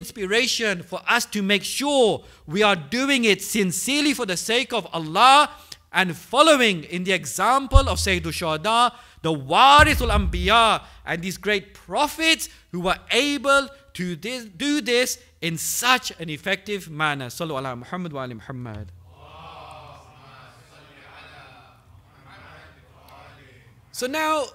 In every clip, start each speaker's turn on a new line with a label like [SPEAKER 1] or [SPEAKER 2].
[SPEAKER 1] inspiration for us to make sure we are doing it sincerely for the sake of Allah and following in the example of Sayyidul Shuhada, the Warithul Anbiya, and these great prophets who were able to do this in such an effective manner. Sallu ala Muhammad wa ali Muhammad. So now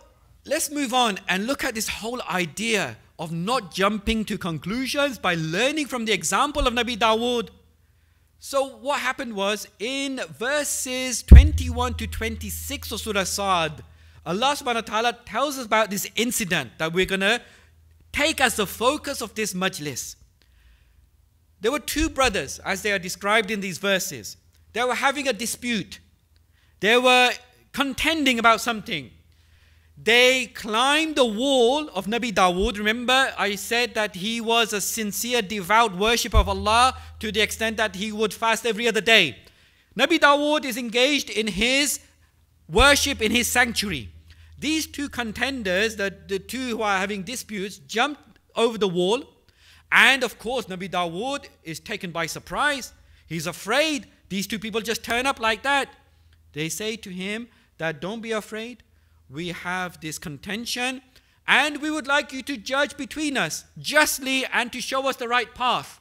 [SPEAKER 1] let's move on and look at this whole idea of not jumping to conclusions by learning from the example of Nabi Dawud. So what happened was, in verses 21 to 26 of Surah Sad, Allah subhanahu wa ta'ala tells us about this incident that we're going to take as the focus of this majlis. There were two brothers, as they are described in these verses. They were having a dispute. They were contending about something. They climbed the wall of Nabi Dawud. Remember, I said that he was a sincere, devout worshipper of Allah to the extent that he would fast every other day. Nabi Dawud is engaged in his worship in his sanctuary. These two contenders, the two who are having disputes, jumped over the wall. And of course, Nabi Dawud is taken by surprise. He's afraid. These two people just turn up like that. They say to him that, don't be afraid. We have this contention and we would like you to judge between us justly and to show us the right path.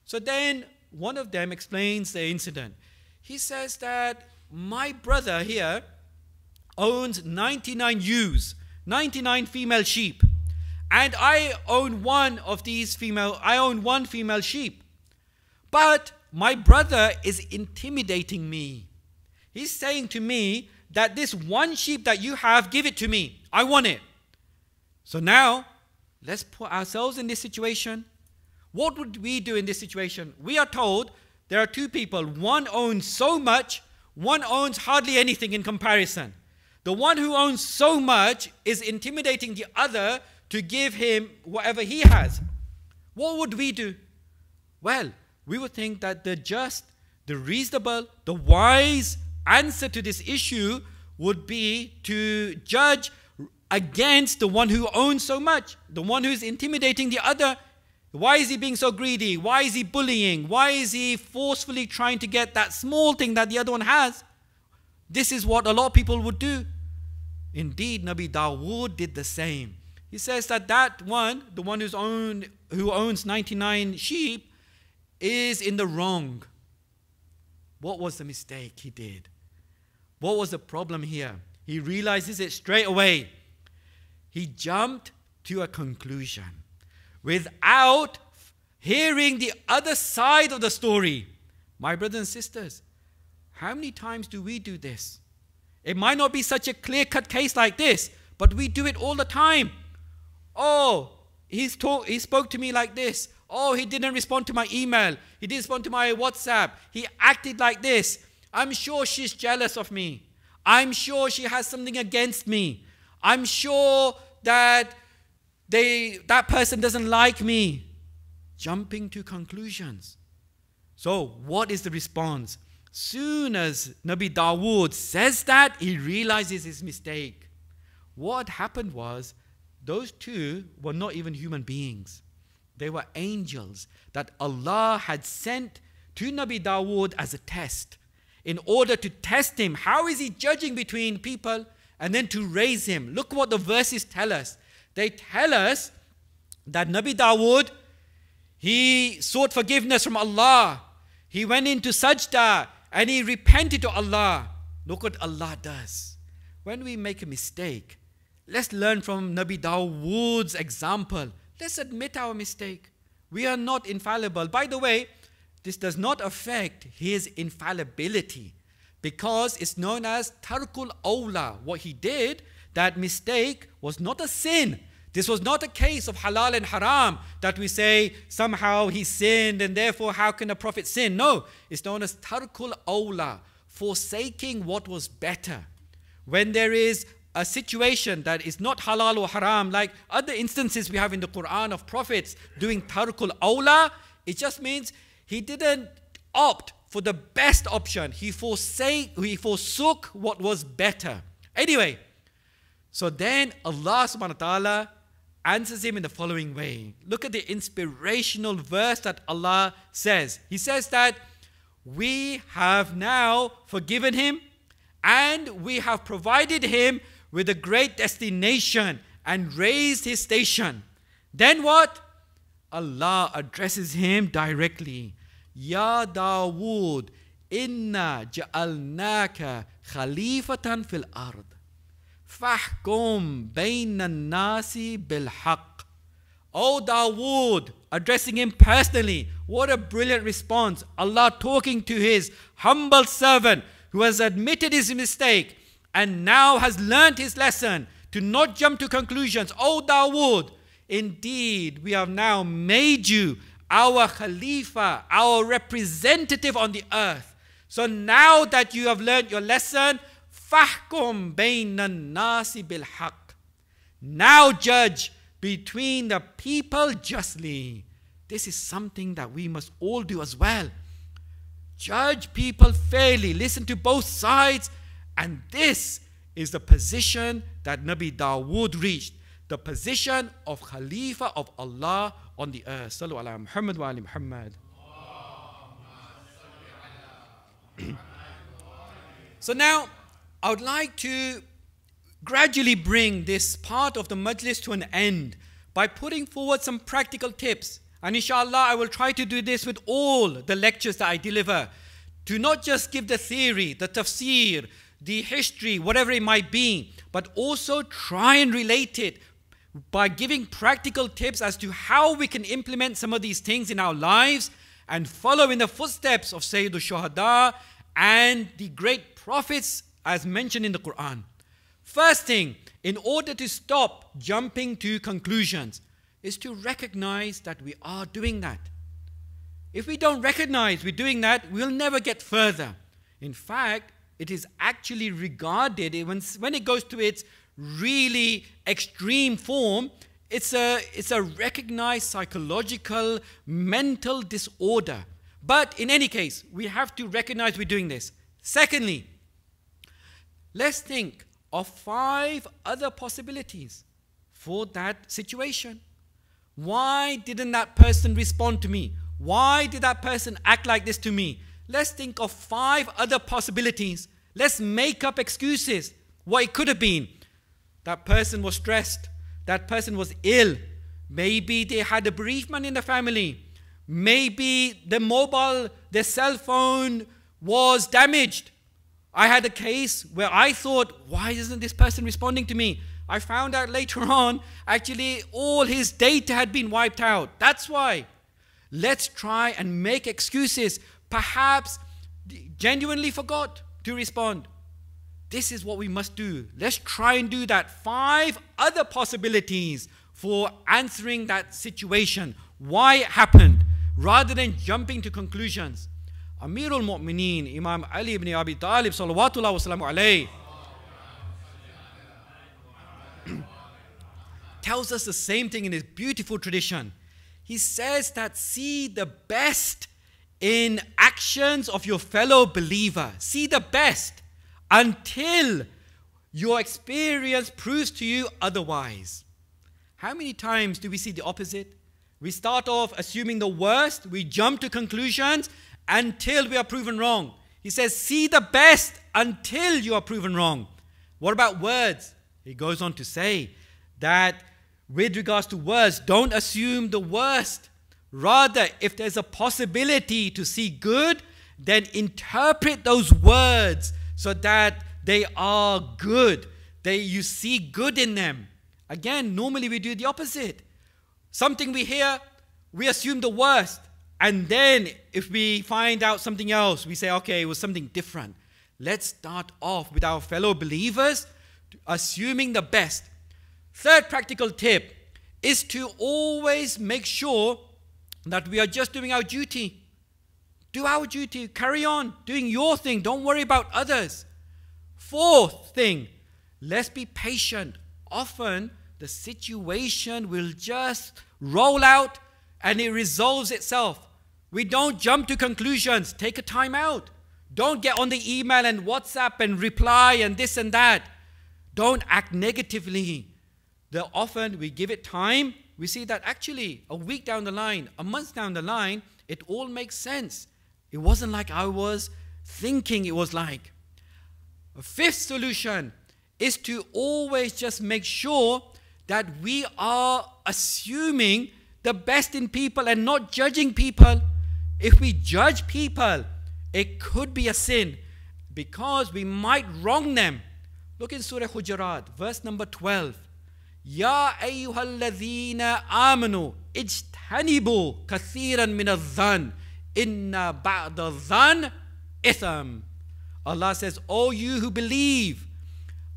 [SPEAKER 1] So then one of them explains the incident. He says that my brother here owns 99 ewes, 99 female sheep, and I own one female sheep. But my brother is intimidating me. He's saying to me that this one sheep that you have, give it to me. I want it. So now, let's put ourselves in this situation. What would we do in this situation? We are told there are two people. One owns so much, one owns hardly anything in comparison. The one who owns so much is intimidating the other to give him whatever he has. What would we do? Well, we would think that the just, the reasonable, the wise answer to this issue would be to judge against the one who owns so much, the one who's intimidating the other. Why is he being so greedy? Why is he bullying? Why is he forcefully trying to get that small thing that the other one has? This is what a lot of people would do. Indeed, Nabi Dawud did the same. He says that the one who owns 99 sheep is in the wrong. What was the mistake he did? What was the problem here? He realizes it straight away. He jumped to a conclusion without hearing the other side of the story. My brothers and sisters, how many times do we do this? It might not be such a clear-cut case like this, but we do it all the time. Oh, he spoke to me like this. Oh, he didn't respond to my email. He didn't respond to my WhatsApp. He acted like this. I'm sure she's jealous of me. I'm sure she has something against me. I'm sure that that person doesn't like me. Jumping to conclusions. So what is the response? Soon as Nabi Dawud says that, he realizes his mistake. What happened was, those two were not even human beings. They were angels that Allah had sent to Nabi Dawud as a test, in order to test him. How is he judging between people? And then to raise him. Look what the verses tell us. They tell us that Nabi Dawud, he sought forgiveness from Allah. He went into sajda and he repented to Allah. Look what Allah does. When we make a mistake, let's learn from Nabi Dawud's example. Let's admit our mistake. We are not infallible. By the way, this does not affect his infallibility, because it's known as tarkul awla. What he did, that mistake, was not a sin. This was not a case of halal and haram that we say somehow he sinned and therefore how can a prophet sin? No, it's known as tarkul awla, forsaking what was better. When there is a situation that is not halal or haram, like other instances we have in the Quran of prophets doing tarkul awla, it just means he didn't opt for the best option. He forsook what was better. Anyway, so then Allah subhanahu wa ta'ala answers him in the following way. Look at the inspirational verse that Allah says. He says that we have now forgiven him and we have provided him with a great destination and raised his station. Then what? Allah addresses him directly. Ya Dawud, inna ja'alnaka khalifatan fil ard. Fahkum bayna nasi bil haqq. O Dawud, addressing him personally. What a brilliant response. Allah talking to his humble servant who has admitted his mistake and now has learnt his lesson to not jump to conclusions. O Dawud, indeed we have now made you our Khalifa, our representative on the earth. So now that you have learnt your lesson, فَحْكُمْ بَيْنَ النَّاسِ بِالْحَقِّ. Now judge between the people justly. This is something that we must all do as well. Judge people fairly, listen to both sides, and this is the position that Nabi Dawud reached, the position of Khalifa of Allah on the earth. Sallu ala Muhammad wa ali Muhammad. So now, I would like to gradually bring this part of the majlis to an end by putting forward some practical tips. And inshallah, I will try to do this with all the lectures that I deliver, to not just give the theory, the tafsir, the history, whatever it might be, but also try and relate it by giving practical tips as to how we can implement some of these things in our lives and follow in the footsteps of Sayyidul Shuhada and the great prophets as mentioned in the Quran. First thing, in order to stop jumping to conclusions, is to recognize that we are doing that. If we don't recognize we're doing that, we'll never get further. In fact, it is actually regarded, when it goes to its really extreme form, it's a recognized psychological, mental disorder. But in any case, we have to recognize we're doing this. Secondly, let's think of 5 other possibilities for that situation. Why didn't that person respond to me? Why did that person act like this to me? Let's think of 5 other possibilities. Let's make up excuses. What it could have been. That person was stressed. That person was ill. Maybe they had a bereavement in the family. Maybe their cell phone was damaged. I had a case where I thought, why isn't this person responding to me? I found out later on, actually all his data had been wiped out. That's why. Let's try and make excuses. Perhaps genuinely forgot to respond. This is what we must do. Let's try and do that. 5 other possibilities for answering that situation. Why it happened, rather than jumping to conclusions. Amirul Mu'mineen, Imam Ali ibn Abi Talib, salawatullah wa salamu alayhi, tells us the same thing in his beautiful tradition. He says that see the best in actions of your fellow believer. See the best until your experience proves to you otherwise. How many times do we see the opposite? We start off assuming the worst, we jump to conclusions until we are proven wrong. He says, see the best until you are proven wrong. What about words? He goes on to say that with regards to words, don't assume the worst. Rather, if there's a possibility to see good, then interpret those words so that they are good. You see good in them. Again, normally we do the opposite. Something we hear, we assume the worst. And then if we find out something else, we say, okay, it was something different. Let's start off with our fellow believers, assuming the best. Third practical tip is to always make sure that we are just doing our duty. Do our duty, carry on doing your thing, don't worry about others. Fourth thing, let's be patient. Often the situation will just roll out and it resolves itself. We don't jump to conclusions. Take a time out. Don't get on the email and WhatsApp and reply and this and that. Don't act negatively. that often we give it time, we see that actually a week down the line, a month down the line, it all makes sense. It wasn't like I was thinking it was like. A fifth solution is to always just make sure that we are assuming the best in people and not judging people. If we judge people, it could be a sin because we might wrong them. Look in Surah Hujurat, verse number 12. Ya ayyuhalladhina amanu ijtanibu kathiran min adh-dhann inna ba'da dhann itham. Allah says, "O you who believe,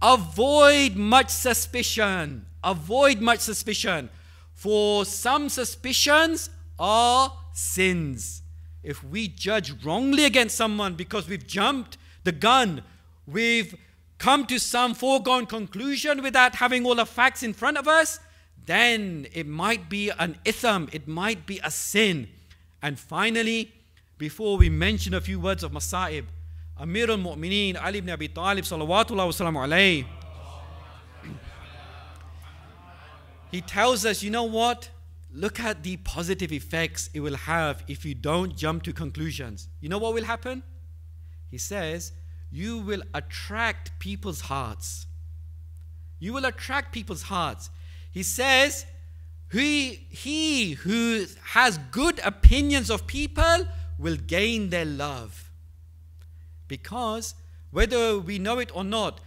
[SPEAKER 1] avoid much suspicion. Avoid much suspicion. For some suspicions are sins." If we judge wrongly against someone because we've jumped the gun, we've come to some foregone conclusion without having all the facts in front of us, then it might be an itham, it might be a sin. And finally, before we mention a few words of Masa'ib, Amir al-Mu'mineen Ali ibn Abi Talib salawatullah wa salamu alayhi, he tells us, you know what? Look at the positive effects it will have if you don't jump to conclusions. You know what will happen? He says, you will attract people's hearts. You will attract people's hearts. He says, he who has good opinions of people will gain their love. Because whether we know it or not,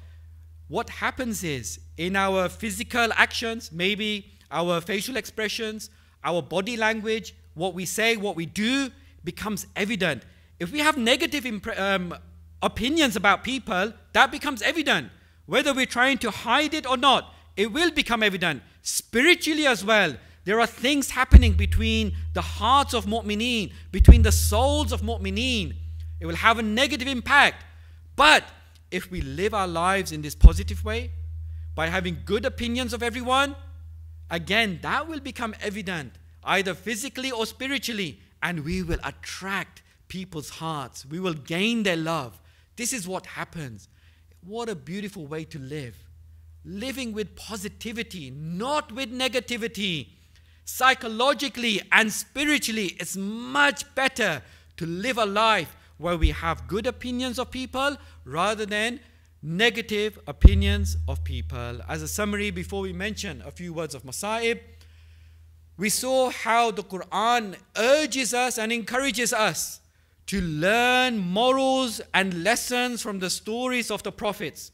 [SPEAKER 1] what happens is in our physical actions, maybe our facial expressions, our body language, what we say, what we do becomes evident. If we have negative opinions about people, that becomes evident. Whether we're trying to hide it or not, it will become evident. Spiritually as well, there are things happening between the hearts of mu'mineen, between the souls of mu'mineen. It will have a negative impact. But if we live our lives in this positive way, by having good opinions of everyone, again, that will become evident, either physically or spiritually, and we will attract people's hearts. We will gain their love. This is what happens. What a beautiful way to live. Living with positivity, not with negativity. Psychologically and spiritually, it's much better to live a life where we have good opinions of people rather than negative opinions of people. As a summary, before we mention a few words of Masa'ib, we saw how the Quran urges us and encourages us to learn morals and lessons from the stories of the prophets.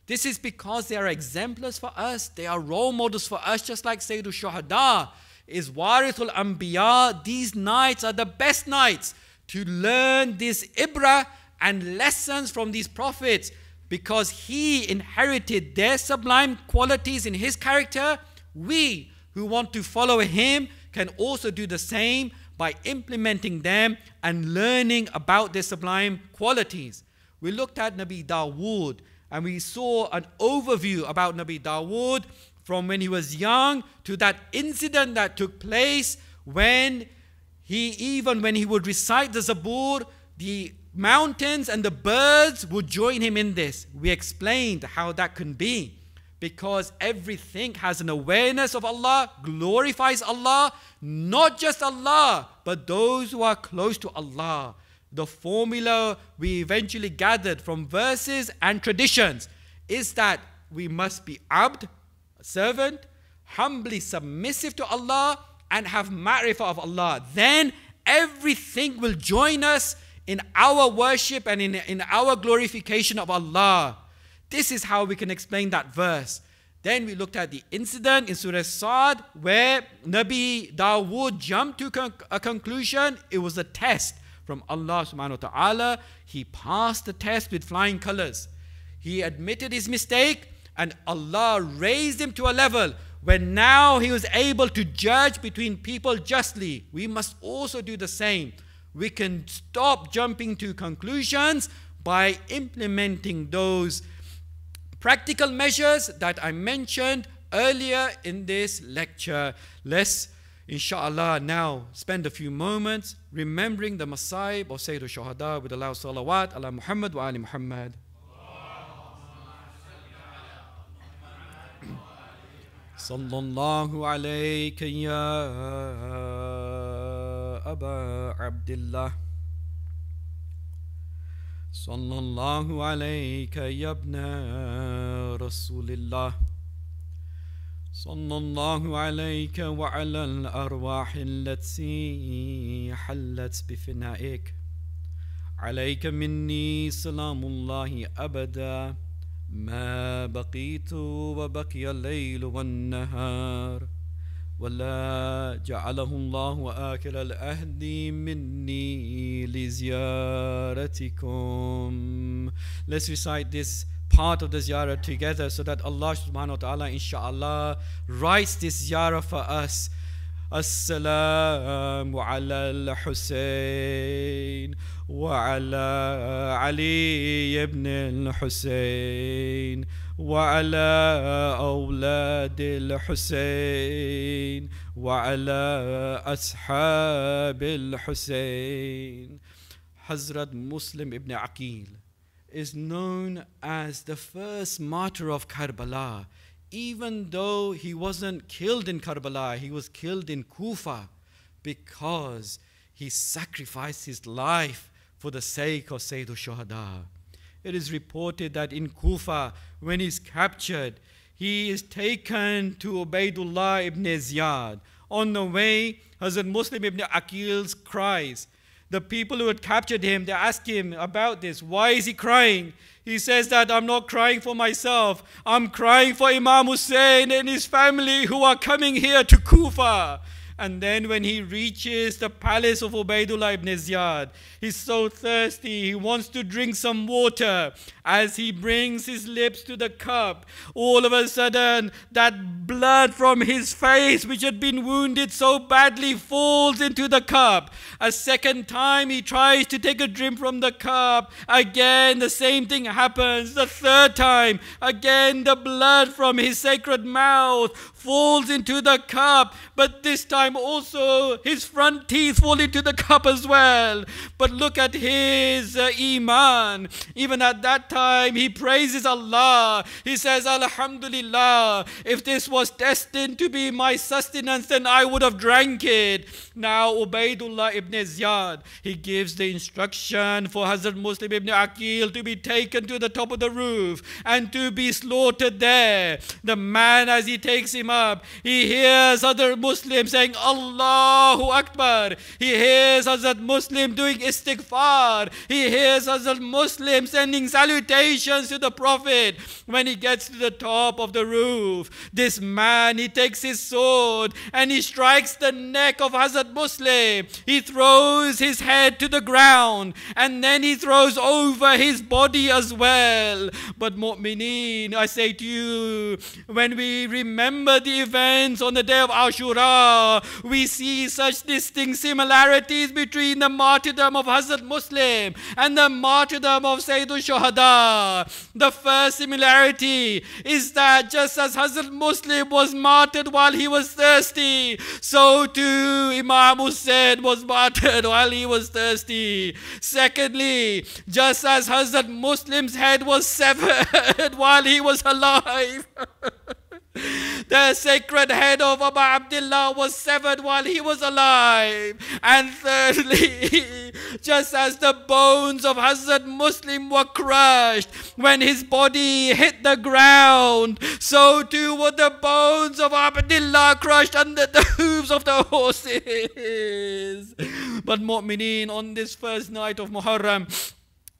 [SPEAKER 1] This is because they are exemplars for us. They are role models for us, just like Sayyidul Shuhada is Warithul Anbiya. These nights are the best nights to learn this ibrah and lessons from these prophets, because he inherited their sublime qualities in his character. We who want to follow him can also do the same by implementing them and learning about their sublime qualities. We looked at Nabi Dawud and we saw an overview about Nabi Dawud from when he was young to that incident that took place when he would recite the Zabur, the mountains and the birds would join him in this. We explained how that can be, because everything has an awareness of Allah, glorifies Allah, not just Allah, but those who are close to Allah. The formula we eventually gathered from verses and traditions is that we must be abd, a servant, humbly submissive to Allah, and have ma'rifah of Allah. Then everything will join us in our worship and in our glorification of Allah. This is how we can explain that verse. Then we looked at the incident in Surah Sa'd where Nabi Dawud jumped to a conclusion. It was a test from Allah subhanahu wa ta'ala. He passed the test with flying colors. He admitted his mistake and Allah raised him to a level where now he was able to judge between people justly. We must also do the same. We can stop jumping to conclusions by implementing those practical measures that I mentioned earlier in this lecture. Let's, inshallah, now spend a few moments remembering the Masa'ib of Sayyidul Shuhada with Allah salawat ala Muhammad wa ali Muhammad. صلى الله عليك يا أبا عبد الله صلى الله عليك يا ابن رسول الله صلى الله عليك وعلى الأرواح التي حلت بفنائك عليك مني سلام الله أبدا ما بقيت وبقي الليل والنهار ولا جعله الله آخر العهد مني لزيارتكم. Let's recite this part of the ziyarah together so that Allah subhanahu wa ta'ala inshallah writes this ziyarah for us. السلام على الحسين وعلى علي بن الحسين وعلى أولاد الحسين وعلى أصحاب الحسين. Hazrat Muslim ibn Aqil is known as the first martyr of Karbala. Even though he wasn't killed in Karbala, he was killed in Kufa because he sacrificed his life for the sake of Sayyid al-Shuhada. It is reported that in Kufa, when he's captured, he is taken to Ubaidullah ibn Ziyad. On the way, Hazrat Muslim ibn Aqil cries. The people who had captured him, they ask him about this. Why is he crying? He says that I'm not crying for myself. I'm crying for Imam Hussein and his family who are coming here to Kufa. And then when he reaches the palace of Ubaidullah ibn Ziyad, he's so thirsty, he wants to drink some water. As he brings his lips to the cup, all of a sudden, that blood from his face, which had been wounded so badly, falls into the cup. A second time, he tries to take a drink from the cup. Again, the same thing happens. The third time, again, the blood from his sacred mouth falls into the cup. But this time also, his front teeth fall into the cup as well. But look at his iman. Even at that time, he praises Allah. He says, Alhamdulillah, if this was destined to be my sustenance, then I would have drank it. Now Ubaidullah ibn Ziyad, he gives the instruction for Hazrat Muslim ibn Aqil to be taken to the top of the roof and to be slaughtered there. The man, as he takes him up, he hears other Muslims saying, Allahu Akbar. He hears Hazrat Muslim doing istighfar. He hears Hazrat Muslim sending salutations to the Prophet. When he gets to the top of the roof, this man, he takes his sword and he strikes the neck of Hazrat Muslim. He throws his head to the ground and then he throws over his body as well. But mu'mineen, I say to you, when we remember the events on the day of Ashura, we see such distinct similarities between the martyrdom of Hazrat Muslim and the martyrdom of Sayyid al-Shuhada. The first similarity is that just as Hazrat Muslim was martyred while he was thirsty, so too Imam Hussein was martyred while he was thirsty. Secondly, just as Hazrat Muslim's head was severed while he was alive, the sacred head of Abu Abdullah was severed while he was alive. And thirdly, just as the bones of Hazrat Muslim were crushed when his body hit the ground, so too were the bones of Abdullah crushed under the hooves of the horses. But mu'mineen, on this first night of Muharram,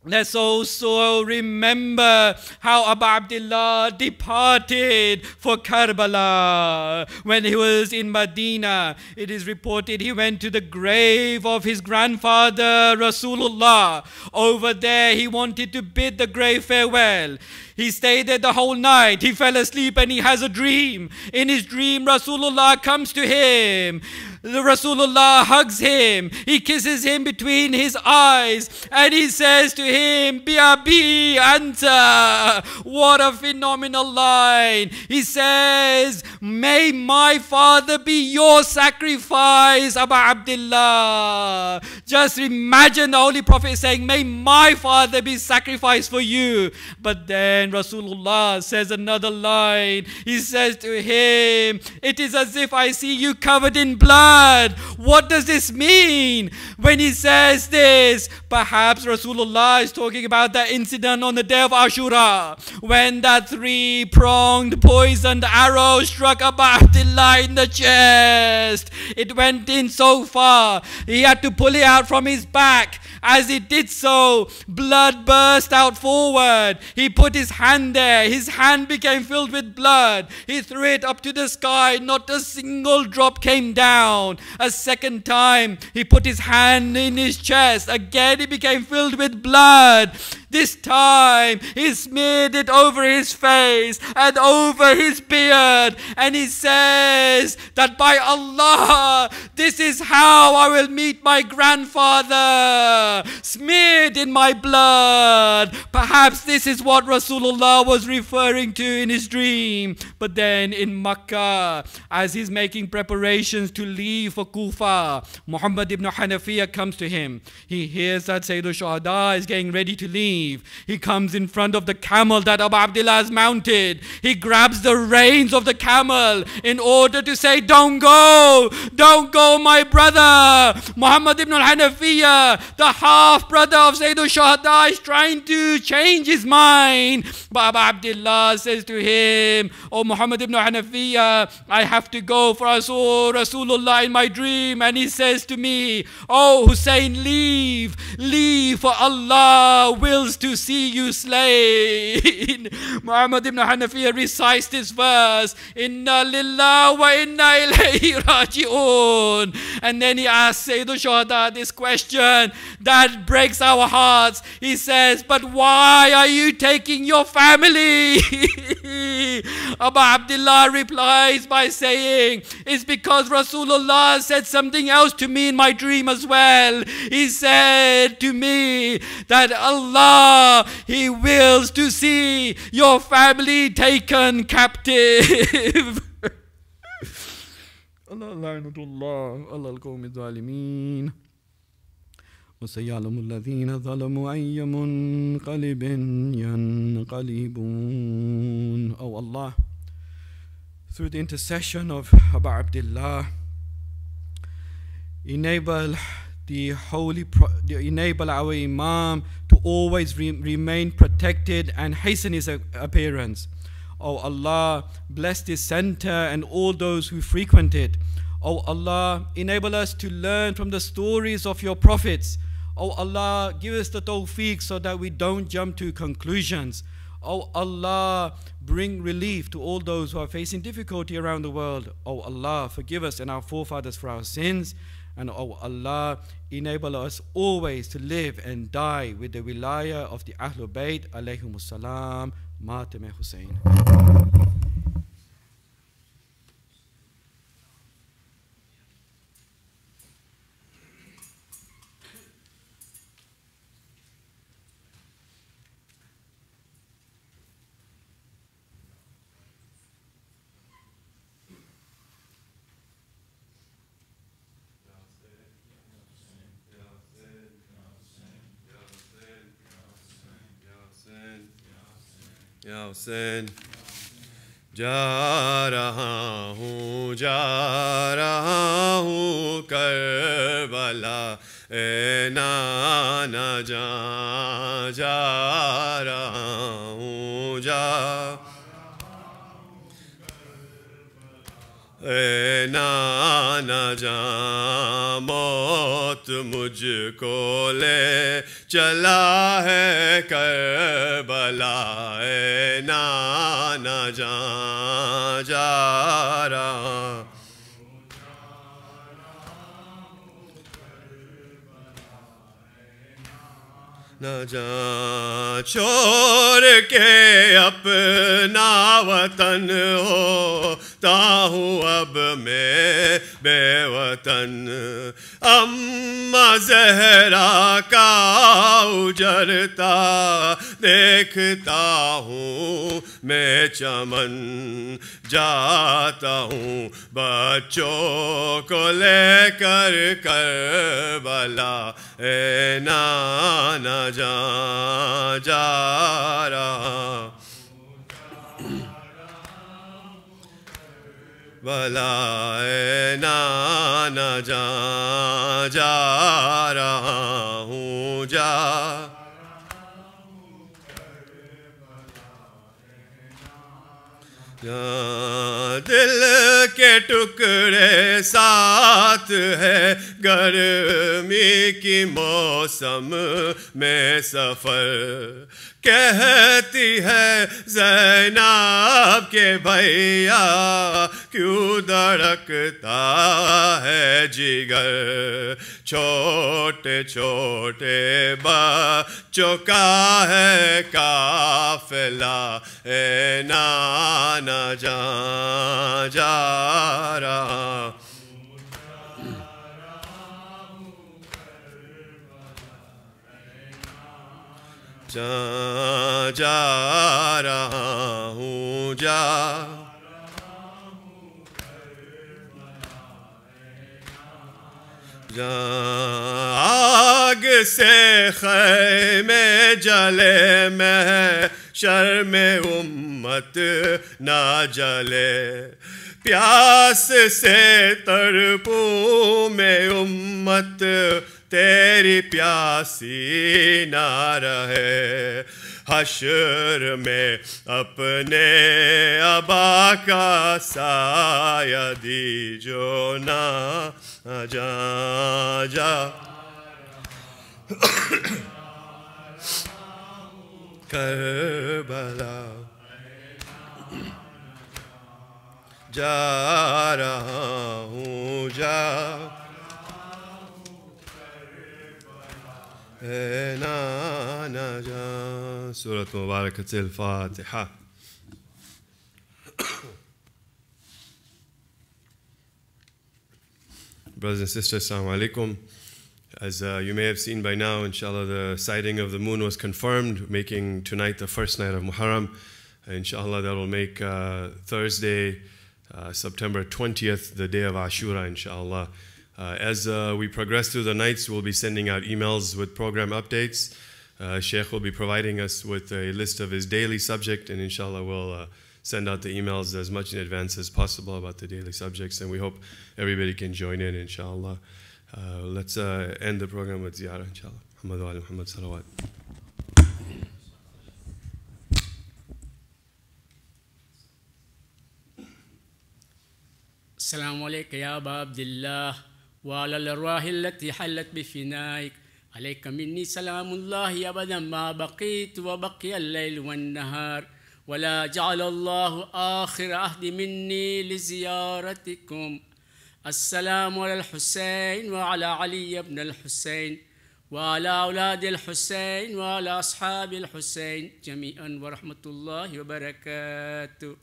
[SPEAKER 1] let's also remember how Abu Abdullah departed for Karbala. When he was in Medina, it is reported he went to the grave of his grandfather Rasulullah. Over there, he wanted to bid the grave farewell. He stayed there the whole night. He fell asleep and he has a dream. In his dream, Rasulullah comes to him. The Rasulullah hugs him, he kisses him between his eyes, and he says to him, Bi abi anta. What a phenomenal line. He says, may my father be your sacrifice, Abu Abdullah. Just imagine the Holy Prophet saying, may my father be sacrificed for you. But then Rasulullah says another line. He says to him, it is as if I see you covered in blood. What does this mean? When he says this, perhaps Rasulullah is talking about that incident on the day of Ashura, when that three-pronged poisoned arrow struck Abu Abdullah in the chest. It went in so far, he had to pull it out from his back. As he did so, blood burst out forward. He put his hand there. His hand became filled with blood. He threw it up to the sky. Not a single drop came down. A second time, he put his hand in his chest. Again, it became filled with blood. This time, he smeared it over his face and over his beard. And he says that by Allah, this is how I will meet my grandfather, smeared in my blood. Perhaps this is what Rasulullah was referring to in his dream. But then in Makkah, as he's making preparations to leave for Kufa, Muhammad ibn Hanafiya comes to him. He hears that Sayyidul Shuhada is getting ready to leave. He comes in front of the camel that Abu Abdullah has mounted. He grabs the reins of the camel in order to say, don't go, my brother. Muhammad ibn al-Hanafiya, the half brother of Sayyidul Shuhada, is trying to change his mind. But Abu Abdullah says to him, oh Muhammad ibn al-Hanafiya, I have to go, for I saw Rasulullah in my dream, and he says to me, oh Hussein, leave, for Allah wills to see you slain. Muhammad ibn Hanafiya recites this verse, Inna lillah wa inna ilayhi raji'un. And then he asks Sayyidul Shuhada this question that breaks our hearts. He says, but why are you taking your family? Abu Abdullah replies by saying, it's because Rasulullah said something else to me in my dream as well. He said to me that Allah, He wills to see your family taken captive. Allah la'natullah ala al-qawmi zalimin. وَسَيَعْلَمُ الَّذِينَ ظَلَمُوا أَيَّ مُنْقَلِبٍ يَنْقَلِبُونَ. Oh Allah, through the intercession of Abu Abdullah, enable our Imam to always remain protected and hasten his appearance. Oh Allah, bless this center and all those who frequent it. Oh Allah, enable us to learn from the stories of your prophets. Oh Allah, give us the tawfiq so that we don't jump to conclusions. Oh Allah, bring relief to all those who are facing difficulty around the world. Oh Allah, forgive us and our forefathers for our sins. And oh Allah, enable us always to live and die with the wilayah of the Ahlul Bayt alayhimus salam. Matem Hussein.
[SPEAKER 2] या हुसैन जा रहा हूँ Karbala ए नाना जा रहा हूँ ए नाना जा मौत मुझको ले चला है करबला ए नाना जा रहा न जा छोड़ के अपना वतन होता हूँ अब मैं बेवतन روشن اماں زہرا کا اجرتا دیکھتا ہوں میں چمن جاتا ہوں بچوں کو لے کر کربلا اے نانا جان جا رہا بلا اے نانا جان جا رہا ہوں جا دل کے ٹکڑے ساتھ ہے گرمی کی موسم میں سفر کہتی ہے زینب کے بھیا کیوں دھڑکتا ہے جگر چھوٹے چھوٹے بچوں کا ہے قافلہ اے نانا جان جا رہا جا رہا ہوں آگ سے خیمے جلے محشر میں امت نہ جلے پیاس سے تڑپوں میں امت تیری پیاسی نہ رہے حشر میں اپنے ابا کا سایہ دیجو نہ جا کربلا جا رہا ہوں اے نانا جان سورة مباركة الفاتحة. Brothers and sisters, Assalamu alaikum. As you may have seen by now, inshallah, the sighting of the moon was confirmed, making tonight the first night of Muharram. Inshallah, that will make Thursday, September 20th, the day of Ashura, inshallah. As we progress through the nights, we'll be sending out emails with program updates. Shaikh will be providing us with a list of his daily subject, and inshallah we'll send out the emails as much in advance as possible about the daily subjects, and we hope everybody can join in, inshallah. Let's end the program with ziyarah, inshallah. Muhammad wa ali Muhammad salawat.
[SPEAKER 3] السلام عليك يا أبا عبد الله وعلى الأرواح التي حلت بفنائك عليك مني سلام الله أبدا ما بقيت وبقي الليل والنهار ولا جعل الله آخر عهد مني لزيارتكم. السلام على الحسين وعلى علي بن الحسين وعلى أولاد الحسين وعلى أصحاب الحسين جميعا ورحمة الله وبركاته.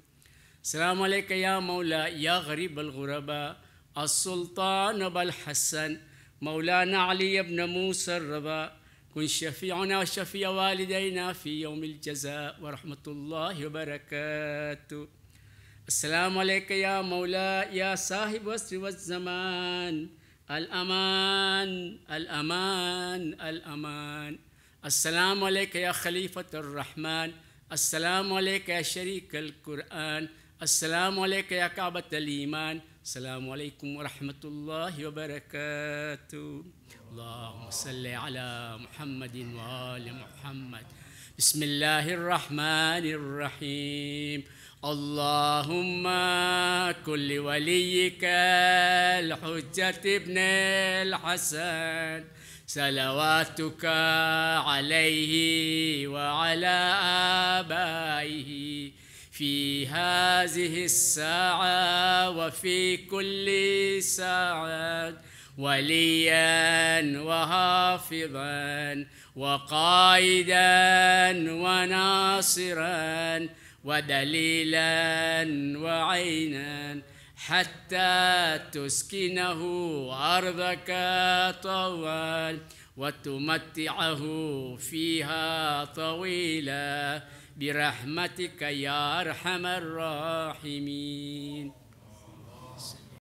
[SPEAKER 3] السلام عليك يا مولاي يا غريب الغرباء السلطان أبا الحسن مولانا علي بن موسى الرباء كن شفيعنا وشفيع والدينا في يوم الجزاء ورحمة الله وبركاته. السلام عليك يا مولاي يا صاحب العصر والزمان الأمان الأمان الأمان. السلام عليك يا خليفة الرحمن السلام عليك يا شريك القرآن السلام عليك يا كعبة الإيمان السلام عليكم ورحمة الله وبركاته. اللهم صل على محمد وآل محمد. بسم الله الرحمن الرحيم. اللهم كن لوليك الحجة ابن الحسن صلواتك عليه وعلى آبائه في هذه الساعة وفي كل ساعة وليا وحافظا وقائدا وناصرا ودليلا وعينا حتى تسكنه أرضك طوال وتمتعه فيها طويلا برحمتك يا أرحم الراحمين.